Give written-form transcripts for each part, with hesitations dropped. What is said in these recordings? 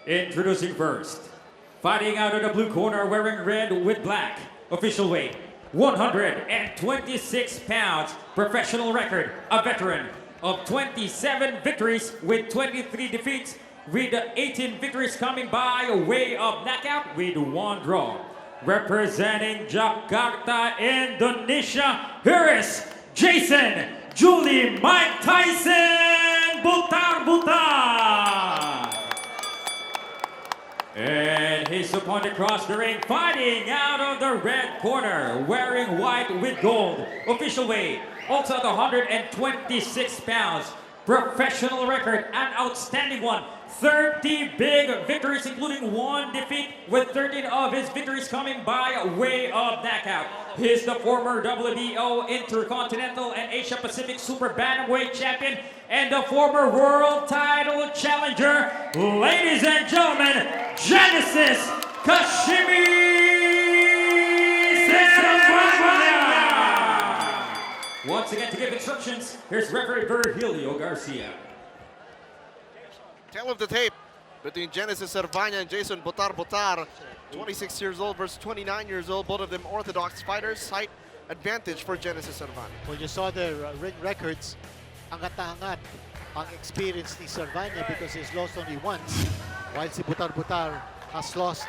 Introducing first, fighting out of the blue corner wearing red with black, official weight 126 pounds, professional record, a veteran of 27 victories with 23 defeats, with 18 victories coming by way of knockout with 1 draw. Representing Jakarta, Indonesia, here is Jason Julie Mike Tyson Butar. And his opponent across the ring, fighting out of the red corner, wearing white with gold, official weight, also at 126 pounds, professional record, an outstanding one, 30 big victories, including 1 defeat, with 13 of his victories coming by way of knockout. He's the former WBO Intercontinental and Asia Pacific Super Bantamweight champion and the former world title challenger. Ladies and gentlemen, Genesis Kashimi Servania. Once again, to give instructions, here's referee Virgilio Garcia. Tail of the tape between Genesis Servania and Jason Butar. 26 years old versus 29 years old, both of them orthodox fighters. Height advantage for Genesis Servania. Well, you saw the ring records. Angat-angat ang experience ni Servania because he's lost only once, while si Butar has lost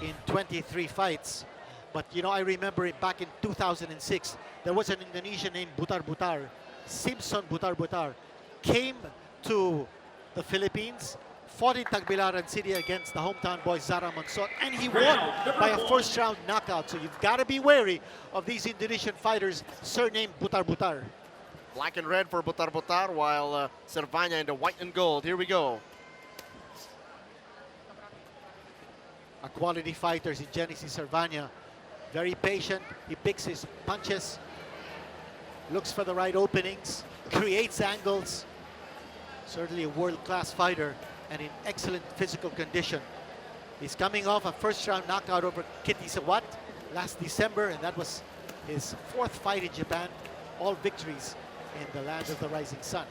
in 23 fights. But you know, I remember it back in 2006, there was an Indonesian named Butar, Simpson Butar, came to the Philippines, fought in Tagbilaran City against the hometown boy Zara Monsot, and he won by a first-round knockout. So you've got to be wary of these Indonesian fighters surnamed Butar. Black and red for Butar, while Servania in the white and gold. Here we go. A quality fighters in Genesis Servania. Very patient, he picks his punches, looks for the right openings, creates angles. Certainly a world-class fighter and in excellent physical condition. He's coming off a first-round knockout over Kitty Sawat last December, and that was his 4th fight in Japan, all victories in the land of the rising sun.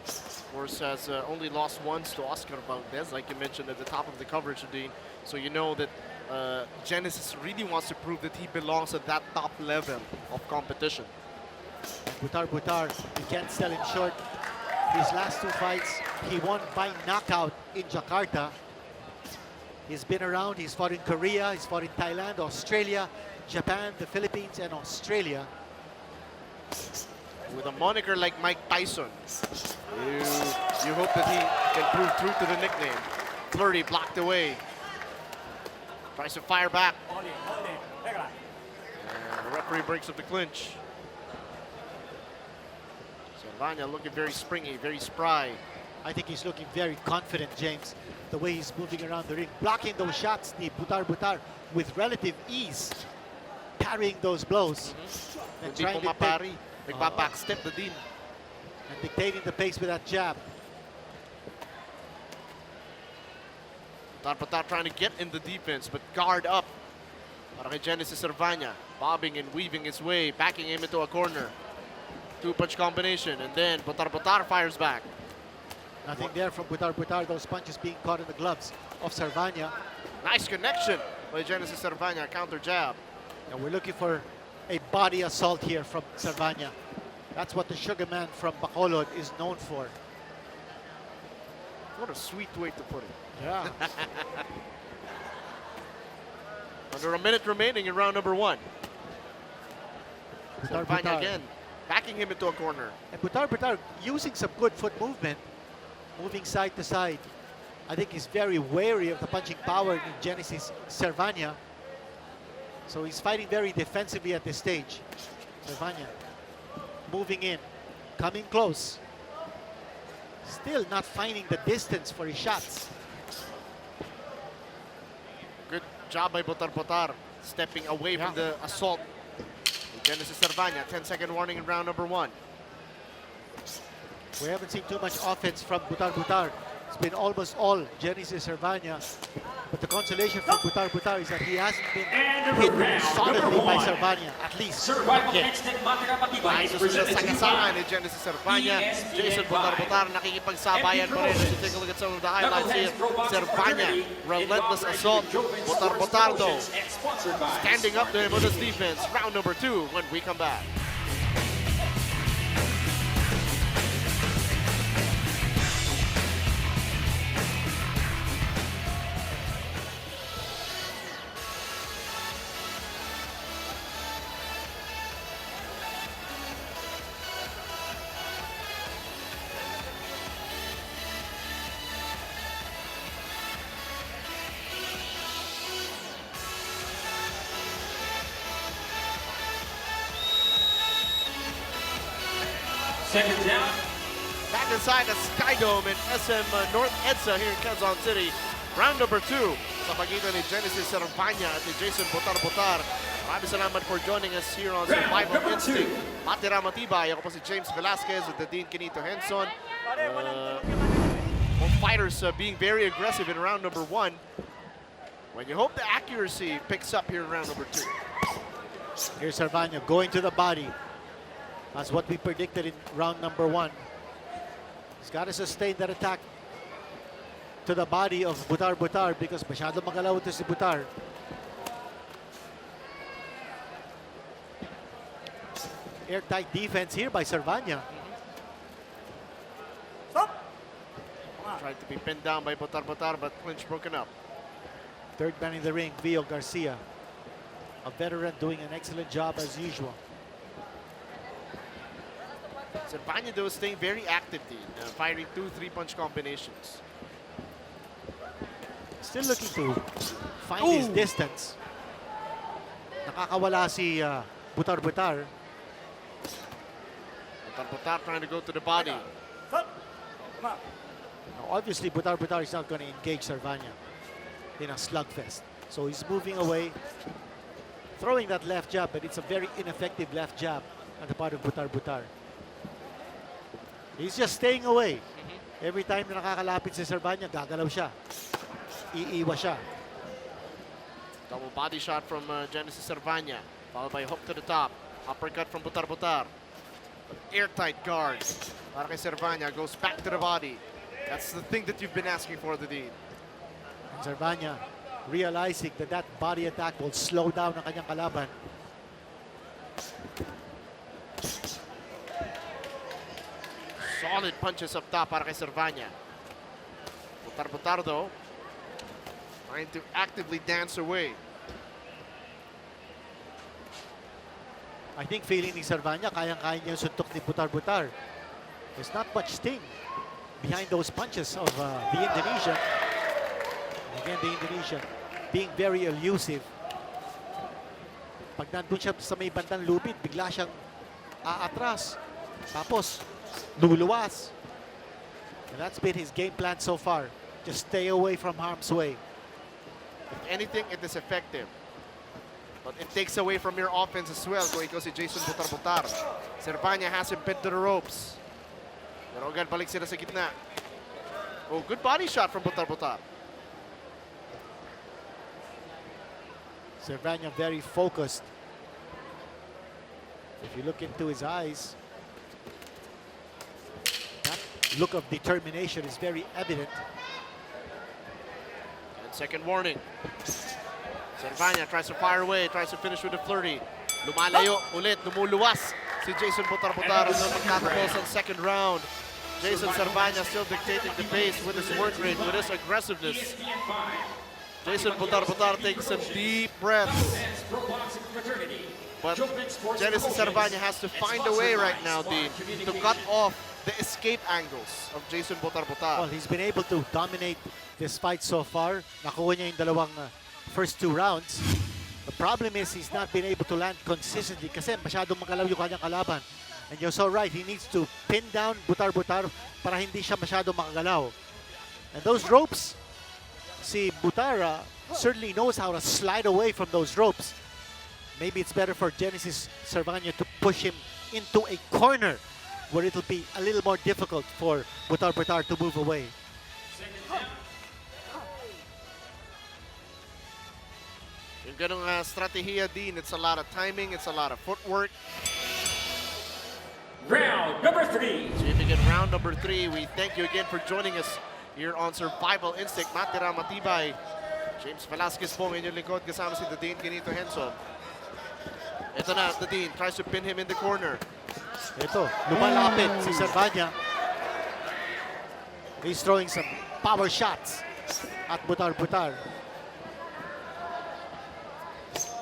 Of course, has only lost once to Oscar Valdez, like you mentioned at the top of the coverage, Dean. So you know that Genesis really wants to prove that he belongs at that top level of competition. Butar, he can't sell it short. His last 2 fights, he won by knockout in Jakarta. He's been around, he's fought in Korea, he's fought in Thailand, Australia, Japan, the Philippines, and Australia. With a moniker like Mike Tyson, you hope that he can prove true to the nickname. Flurry blocked away. Tries to fire back. And the referee breaks up the clinch. Servania looking very springy, very spry. I think he's looking very confident, James. The way he's moving around the ring, blocking those shots, the Butar with relative ease, parrying those blows. And trying to backstep the Dean. And dictating the pace with that jab. Butar trying to get in the defense, but guard up. Para kay Genesis Servania, bobbing and weaving his way, backing him into a corner. 2-punch combination, and then Butar fires back. Nothing there from Butar, those punches being caught in the gloves of Servania. Nice connection by Genesis Servania, counter jab. And we're looking for a body assault here from Servania. That's what the Sugar Man from Bacolod is known for. What a sweet way to put it. Yeah. Under a minute remaining in round number 1. Servania again, backing him into a corner. And Butar using some good foot movement, moving side to side. I think he's very wary of the punching power in Genesis Servania. So he's fighting very defensively at this stage. Servania moving in, coming close. Still not finding the distance for his shots. Good job by Butar, stepping away from the assault. Genesis Servania, 10-second warning in round number 1. We haven't seen too much offense from Butar. It's been almost all Genesis Servania. But the consolation for Butar is that he hasn't been And hit round solidly number by one. Servania, at least. Survival yet. instinct Matira Matibay is Ayos sa presented to you sagasaan by ni Genesis Servania. ESPN Jason Butar nakikipagsabayan pa rin. As you take a look at some of the highlights here. Servania, relentless assault. Butar though, standing up to him with his defense. Round number 2 when we come back. Second down. Back inside the Sky Dome in SM North EDSA here in Quezon City. Round number 2 sa pagitan ni Genesis Servania at ni Jason Butar. Maraming salamat for joining us here on Survival number Instinct. Matira Matibay. Ako po si James Velasquez with the Dean Kenito Henson. Both fighters being very aggressive in round number 1. When you hope the accuracy picks up here in round number 2. Here's Servania going to the body. As what we predicted in round number 1. He's got to sustain that attack to the body of Butar because masyado magalaw ito si Butar. Airtight defense here by Servania. Tried to be pinned down by Butar, but clinch broken up. Third man in the ring, Vio Garcia. A veteran doing an excellent job as usual. Servania though staying very active, Dean, firing 2 3-punch combinations. Still looking to find his distance. Nakakawala si Butar. Butar trying to go to the body. Now, obviously, Butar is not going to engage Servania in a slugfest. So he's moving away, throwing that left jab, but it's a very ineffective left jab on the part of Butar. He's just staying away. Every time na nakakalapit si Servania, gagalaw siya. Iiwas siya. Double body shot from Genesis Servania, followed by hook to the top. Uppercut from Butar. Airtight guard. Para kay Servania, goes back to the body. That's the thing that you've been asking for, the Dean. And Servania realizing that body attack will slow down ang kanyang kalaban. Solid punches up top para kay Servania. Butar though, trying to actively dance away. I think feeling ni Servania, kayang-kaya niya yung suntok ni Butar. There's not much sting behind those punches of the Indonesian. And again, the Indonesian being very elusive. Pag nandun siya sa may bandang lubid, bigla siyang aatras. Tapos, luluwas. And that's been his game plan so far. Just stay away from harm's way. If anything, it is effective. But it takes away from your offense as well kung ikaw si Jason Butar. Servania has him pinned to the ropes. Pero agad balik sila sa gitna. Oh, good body shot from Butar. Servania very focused. If you look into his eyes, that look of determination is very evident. And second warning. Servania tries to fire away, tries to finish with a flirty. Lumalayo ulit, lumuluwas si Jason Butar and then magtatapos ang second round. Jason Servania still dictating the pace with his work rate, with his aggressiveness. Jason Butar takes some deep breaths. But Genesis Servania has to find a way right now, Dean, to cut off the escape angles of Jason Butar. Well, he's been able to dominate this fight so far. Nakuha niya yung dalawang first 2 rounds. The problem is he's not been able to land consistently kasi masyadong magalaw yung kanyang kalaban. And you're so right, he needs to pin down Butar para hindi siya masyadong makagalaw. And those ropes, si Butar certainly knows how to slide away from those ropes. Maybe it's better for Genesis Servania to push him into a corner where it'll be a little more difficult for Butar to move away. Yung ganong strategiya din, it's a lot of timing, it's a lot of footwork. Round number 3. So you begin round number 3. We thank you again for joining us here on Survival Instinct. Matira, Matibay. James Velasquez po ang inyong lingkod kasama si Dadine Ganito Henson. Ito na, Dadine tries to pin him in the corner. Ito, lumalapit si Servania. He's throwing some power shots at Butar.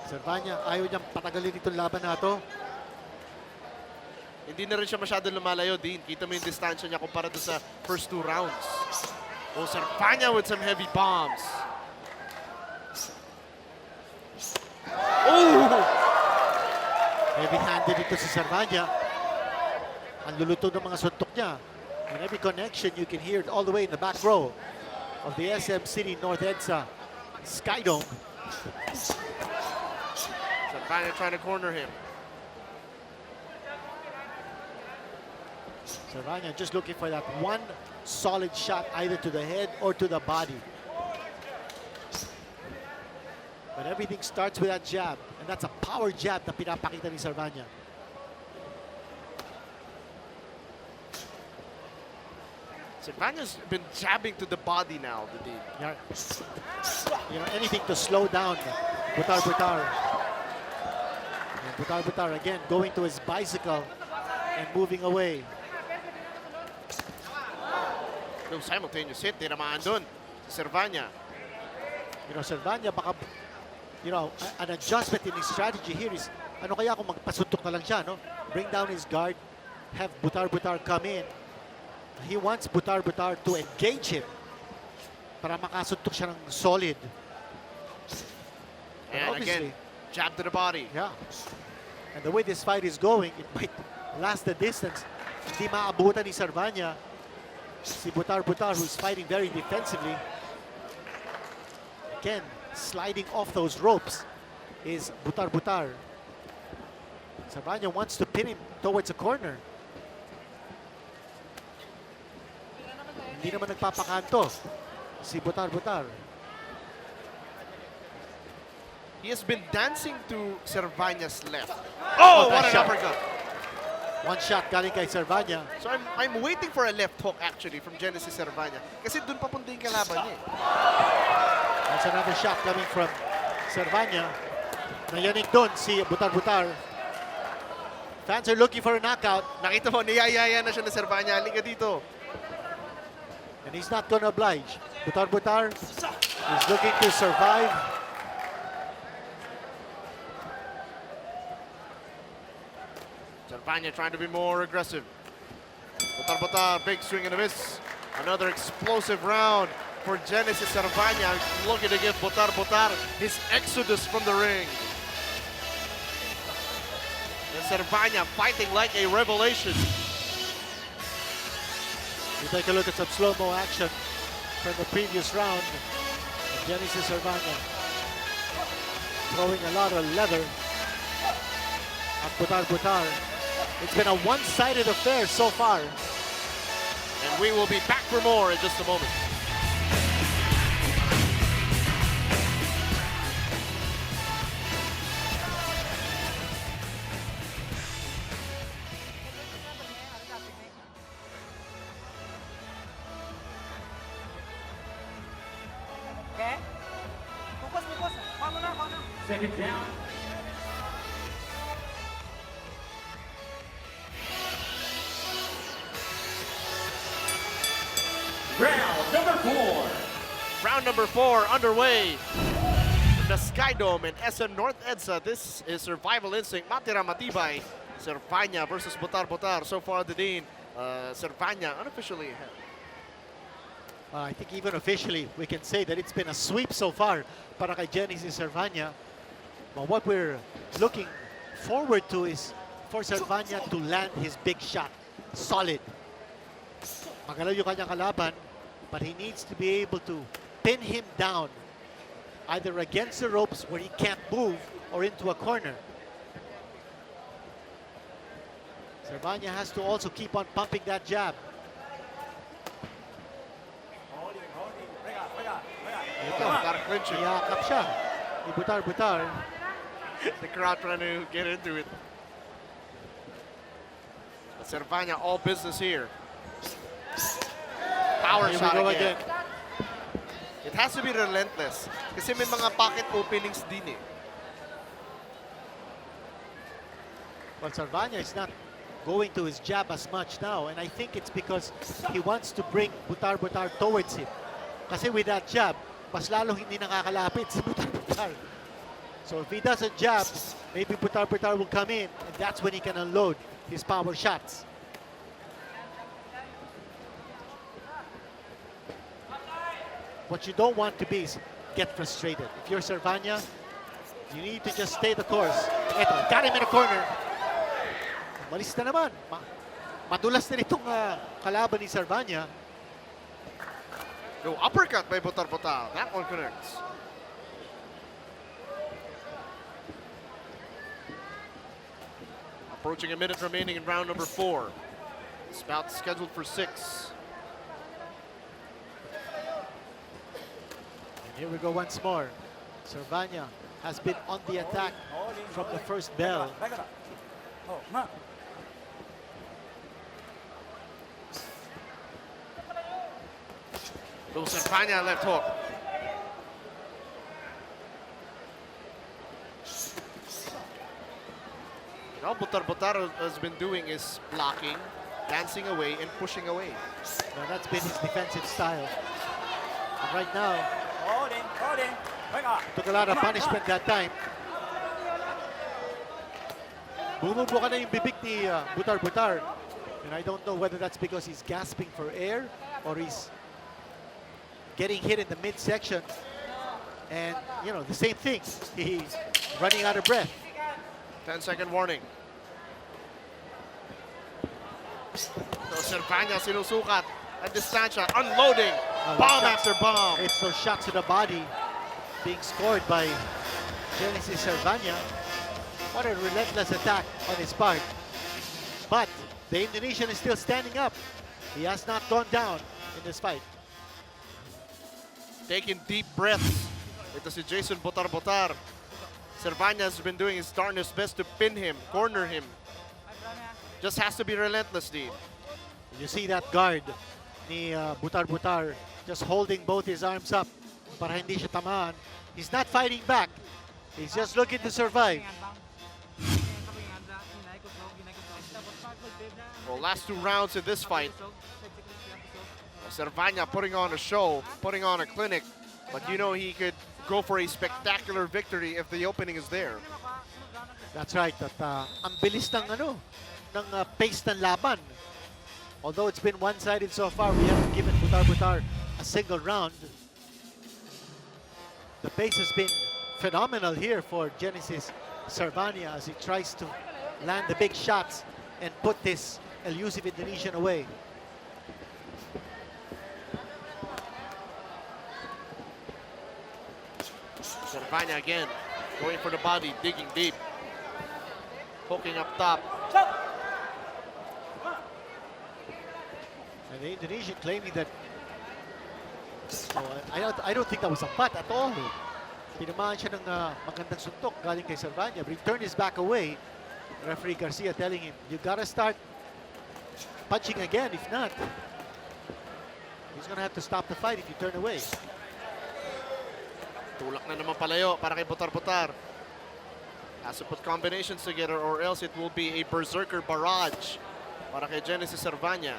Servania, ayaw niyang patagalin itong laban na ito. Hindi na rin siya masyadong lumalayo, Dean. Kita mo yung distansya niya kumpara doon sa first 2 rounds. Oh, Servania with some heavy bombs. Oh! Heavy-handed ito si Servania. Ang lulutog ng mga suntok niya. And every connection, you can hear it all the way in the back row of the SM City North EDSA Skydome. Servania trying to corner him. Servania just looking for that one solid shot either to the head or to the body. But everything starts with that jab. And that's a power jab na pinapakita ni Servania. Servania's been jabbing to the body now, Dean. Yeah. You know, anything to slow down Butar. And Butar again going to his bicycle and moving away. No simultaneous hit, tinamaan doon si Servania. You know, Servania baka, you know, an adjustment in his strategy here is, ano kaya kung magpasuntok na lang siya, no? Bring down his guard, have Butar come in. He wants Butar to engage him para makasuntok siya ng solid. And again, jab to the body. Yeah. And the way this fight is going, it might last the distance. Hindi maabutan ni Servania si Butar who's fighting very defensively. Again, sliding off those ropes is Butar. Servania wants to pin him towards a corner. Hindi naman nagpapakanto si Butar. He has been dancing to Servania's left. Oh, what an shot. uppercut. One shot galing kay Servania. So I'm waiting for a left hook actually from Genesis Servania. Kasi dun papunta yung kalaban niya. That's another shot coming from Servania. Nayanig doon si Butar. Fans are looking for a knockout. Nakita mo, niyayaya na siya na Servania. Halika dito. And he's not gonna oblige. Butar is looking to survive. Servania trying to be more aggressive. Butar, big swing and a miss. Another explosive round for Genesis Servania. Looking to give Butar his exodus from the ring. And Servania fighting like a revelation. We take a look at some slow-mo action from the previous round. Genesis Servania throwing a lot of leather at Butar. It's been a one-sided affair so far. And we will be back for more in just a moment. Okay? Focus. Follow na. Second down. Round number 4. Round number 4 underway. The Skydome in SM North EDSA. This is Survival Instinct. Matira, Matibay. Servania versus Butar. So far, the Dean. Servania unofficially ahead. I think even officially, we can say that it's been a sweep so far para kay Genesis Servania. But what we're looking forward to is for Servania to land his big shot. Solid. Magalaw yung kanyang kalaban, but he needs to be able to pin him down either against the ropes where he can't move or into a corner. Servania has to also keep on pumping that jab. Butar clinching. Iyakap siya. ni Butar Butar. The crowd trying to get into it. But Servania, all business here. Power Here we shot go again. again. It has to be relentless. Kasi may mga pocket openings din eh. Well, Servania is not going to his jab as much now, and I think it's because he wants to bring Butar Butar towards him. Kasi with that jab, mas lalong hindi nakakalapit si Butar Butar. So if he doesn't jab, maybe Butar Butar will come in, and that's when he can unload his power shots. What you don't want to be is get frustrated. If you're Servania, you need to just stay the course. Eto, got him in the corner. Malis na naman. Madulas na itong kalaban ni Servania. No, uppercut by Butar Butar. That one connects. Approaching a minute remaining in round number 4. This bout scheduled for 6. Here we go once more. Servania has been on the attack from the first bell. So Servania left hook. All Butar Butar has been doing is blocking, dancing away, and pushing away. Now that's been his defensive style. And right now, took a lot of punishment that time. Bumubuka na yung bibig ni Butar Butar. And I don't know whether that's because he's gasping for air or he's getting hit in the midsection. And, you know, the same thing. He's running out of breath. 10-second warning. So Servania sinusukat at distansya, unloading, bomb after bomb. It's those shots to the body being scored by Genesis Servania. What a relentless attack on his part. But the Indonesian is still standing up. He has not gone down in this fight. Taking deep breaths. Ito si Jason Butar Butar. Servania has been doing his darnest best to pin him, corner him. Just has to be relentless, Dean. You see that guard ni Butar Butar just holding both his arms up para hindi siya tamaan. He's not fighting back. He's just looking to survive. Well, last 2 rounds in this fight. Servania putting on a show, putting on a clinic, but you know he could go for a spectacular victory if the opening is there. That's right. At ang bilis ng pace ng laban. Although it's been one-sided so far, we haven't given Butar Butar a single round. The pace has been phenomenal here for Genesis Servania as he tries to land the big shots and put this elusive Indonesian away. Servania again, going for the body, digging deep. Poking up top. And the Indonesian claiming that I don't think that was a butt at all. Tinamaan siya ng magandang suntok galing kay Servania, but he turned his back away. Referee Garcia telling him, you gotta start punching again. If not, he's gonna have to stop the fight if you turn away. Tulak na naman palayo para kay Butar Butar. Has to put combinations together or else it will be a berserker barrage para kay Genesis Servania.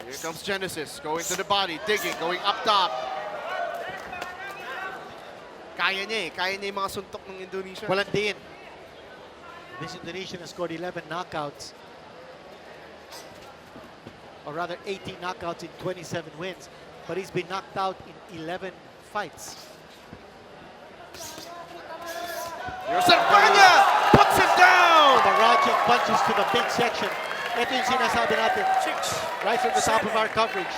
Here comes Genesis, going to the body, digging, going up top. Kaya niya yung mga suntok ng Indonesia. Walang din. This Indonesian has scored 11 knockouts. Or rather 18 knockouts in 27 wins. But he's been knocked out in 11 fights. Here's Servania! Puts him down! Barrage of punches to the midsection. Ito yung sinasabi natin. Right from the top of our coverage.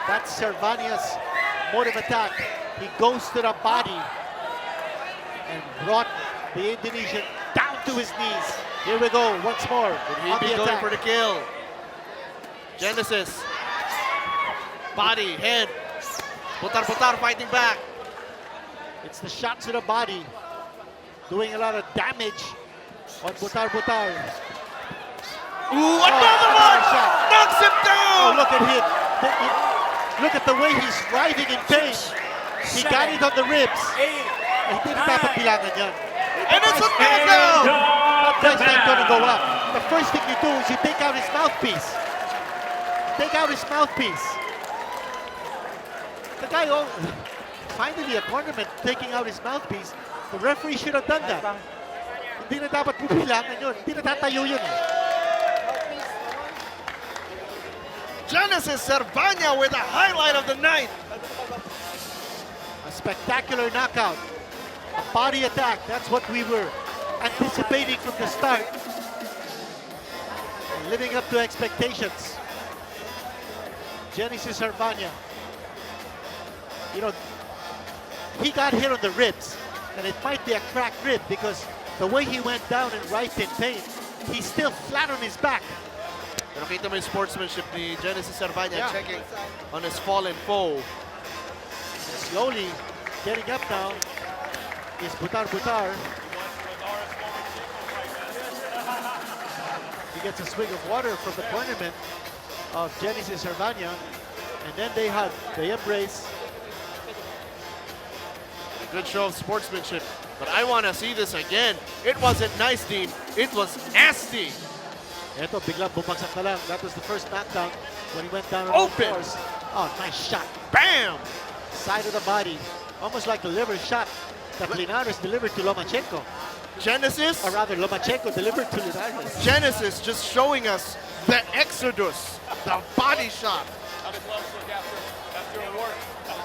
That's Servania's mode of attack. He goes to the body and brought the Indonesian down to his knees. Here we go once more. Would he be going for the kill? Genesis. Body, head. Butar fighting back. It's the shot to the body, doing a lot of damage on Butar. Ooh, another one! Shot. Knocks him Oh, down! look at him. Look at the way he's writhing in pain. He got it on the ribs. Hindi na dapat bilangan yan. And it's a knockout! That price tag gonna go up. The first thing you do is you take out his mouthpiece. Take out his mouthpiece. The guy, finally a tournament, taking out his mouthpiece. The referee should have done that. Hindi na dapat bilangan yun. Hindi na tatayo yun eh. Genesis Servania with the highlight of the night. A spectacular knockout. A body attack. That's what we were anticipating from the start. And living up to expectations. Genesis Servania. You know, he got hit on the ribs. And it might be a cracked rib because the way he went down and writhed in pain, he's still flat on his back. Pero kita mo yung sportsmanship ni Genesis Servania Yeah. checking on his fallen foe. Slowly getting up now is Butar. He gets a swig of water from the tournament of Genesis Servania, and then they hug, they embrace. Good show of sportsmanship. But I want to see this again. It wasn't nice, Dean. It was nasty. Eto, biglang bumagsak na lang. That was the first knockdown when he went down on all Open. fours. Oh, nice shot. Bam! Side of the body. Almost like the liver shot that Linares delivered to Lomachenko. Genesis? Or rather, Lomachenko delivered to Linares. Genesis just showing us the exodus, the body shot.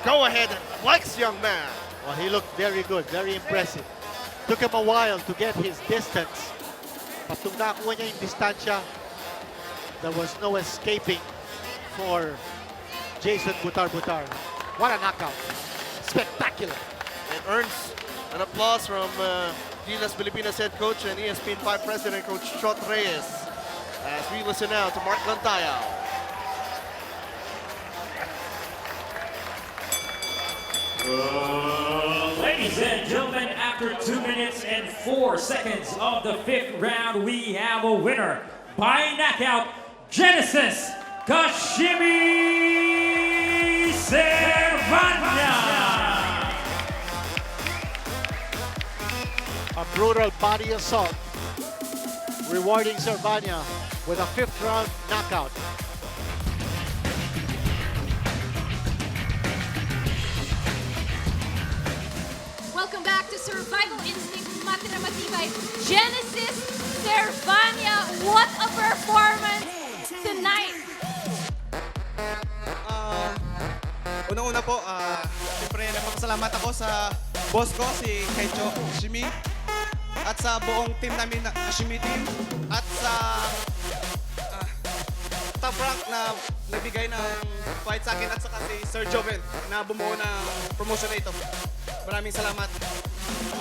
Go ahead and flex, young man. Well, he looked very good, very impressive. Took him a while to get his distance. But nung nakuha niya yung distansya, there was no escaping for Jason Butar. What a knockout. Spectacular. It earns an applause from Gilas Pilipinas head coach and ESPN 5 president, Coach Shot Reyes. As we listen now to Mark Lantaya. Ladies and gentlemen, after 2 minutes and 4 seconds of the 5th round, we have a winner by knockout, Genesis Kashimi Servania. A brutal body assault, rewarding Servania with a 5th round knockout. Welcome back to Survival Instinct Matira Matibay. Genesis Servania, what a performance tonight! Unang-una po, siyempre nagpapasalamat ako sa boss ko, si Kencho Shimi, at sa buong team namin na Shimi team, at sa top rank na nagbigay ng fight sa akin, at saka si Sir Joven na bumuo ng promotion na ito. Maraming salamat.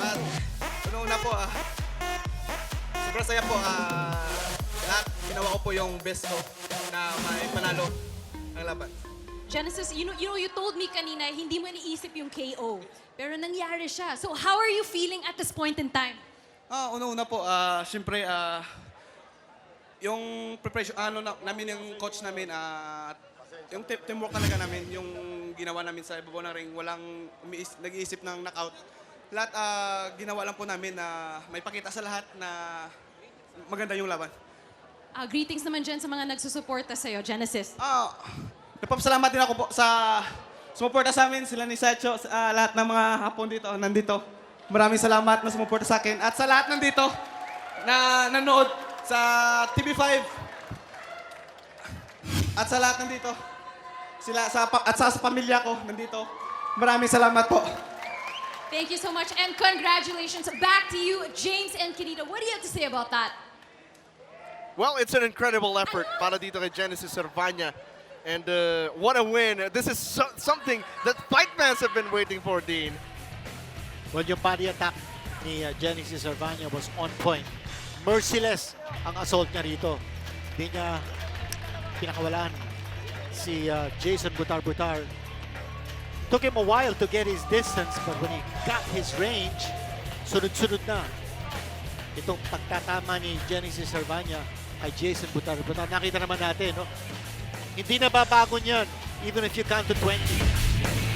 At unang-una po, sobrang saya po, lahat ginawa ko po yung best ko na may panalo ang laban. Genesis, you told me kanina, hindi mo iniisip yung KO. Pero nangyari siya. So how are you feeling at this point in time? Una-una po, siyempre, yung preparation, namin yung coach namin, yung teamwork talaga namin, yung ginawa namin sa ibabaw ng ring, walang nag-iisip ng knockout. Lahat ginawa lang po namin na may pakita sa lahat na maganda yung laban. Greetings naman dyan sa mga nagsusuporta sa'yo, Genesis. Nagpapasalamat din ako po sa sumuporta sa amin, sila ni Sacho, lahat ng mga hapon dito, nandito. Maraming salamat na sumuporta sa akin. At sa lahat nandito na nanood sa TV5. At sa lahat nandito, at sa pamilya ko nandito. Maraming salamat po. Thank you so much and congratulations. Back to you, James and Kenita. What do you have to say about that? Well, it's an incredible effort para dito kay Genesis Servania. And what a win. This is something that fight fans have been waiting for, Dean. Well, yung body attack ni Genesis Servania was on point. Merciless ang assault niya rito. Hindi niya pinakawalan si Jason Butar. Took him a while to get his distance, but when he got his range, sunod-sunod na. Itong pagtatama ni Genesis Servania kay Jason Butar. Butar, nakita naman natin, no? Hindi na babago niyan, even if you count to 20.